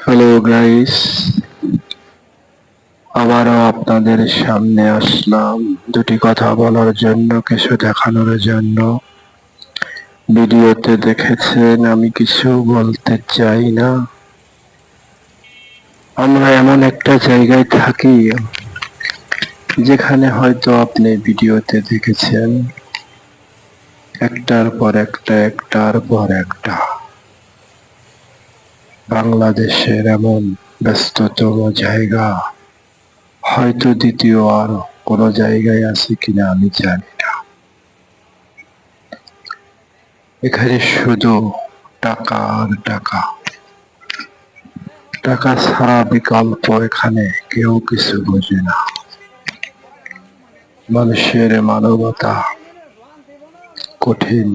Hello guys, আবারও আপনাদের সামনে আসলাম দুটি কথা বলার জন্য, কিছু দেখানোর জন্য। ভিডিওতে দেখেছেন আমি কিছু বলতে চাই না। আমরা এমন একটা জায়গায় থাকি যেখানে হয়তো আপনি ভিডিওতে দেখেছেন একটার পর একটা একটার পর একটা বাংলাদেশের এমন ব্যস্ততম জায়গা হয়তো দ্বিতীয় আর কোনো জায়গায় আছে কিনা আমি জানি না। এখানে শুধু টাকা আর টাকা, টাকা ছাড়া বিকল্প এখানে কেউ কিছু বোঝে না। মানুষের মানবতা কঠিন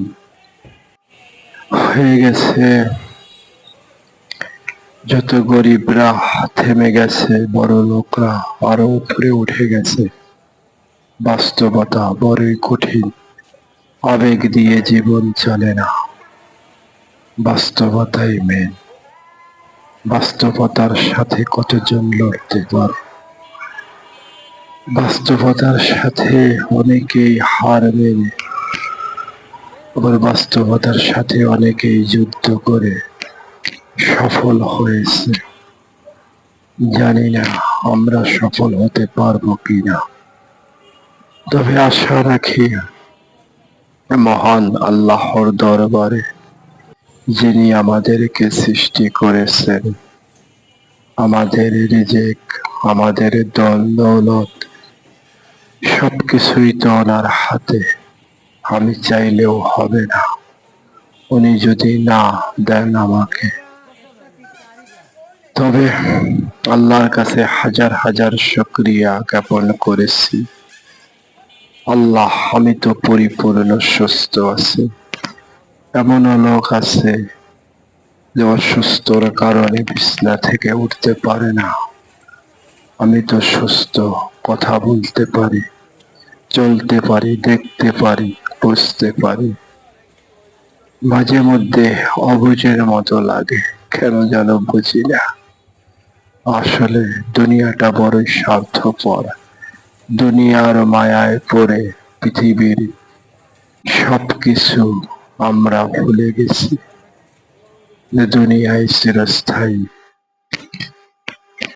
হয়ে গেছে। যত গরিবরা থেমে গেছে, বড় লোকরা আরো উপরে উঠে গেছে। বাস্তবতা বড়ই কঠিন। আবেগ দিয়ে জীবন চলে না, বাস্তবতাই মেন। বাস্তবতার সাথে কতজন লড়তে পারে? বাস্তবতার সাথে অনেকেই হার মেনে, আবার বাস্তবতার সাথে অনেকেই যুদ্ধ করে সফল হয়েছে। জানি না আমরা সফল হতে পারবো কিনা, তবে আশা রাখি মহান আল্লাহর দরবারে, যিনি আমাদেরকে সৃষ্টি করেছেন, আমাদের রিজিক, আমাদের ধন দৌলত সবকিছুই তো ওনার হাতে। আমি চাইলেও হবে না, উনি যদি না দেন আমাকে। তবে আল্লাহর কাছে হাজার হাজার শুকরিয়া জ্ঞাপন করেছি। আল্লাহ, আমি তো পরিপূর্ণ সুস্থ আছি। এমনও লোক আছে যে অসুস্থর কারণে বিছনা থেকে উঠতে পারে না। আমি তো সুস্থ, কথা বলতে পারি, চলতে পারি, দেখতে পারি, বুঝতে পারি। মাঝে মধ্যে অবুঝের মতো লাগে, কেন যেন বুঝি না। আসলে দুনিয়াটা বড়ই স্বার্থপর। দুনিয়ার মায়ায় পড়ে পৃথিবীর সবকিছু আমরা ভুলে গেছি। দুনিয়ায় চিরস্থায়ী,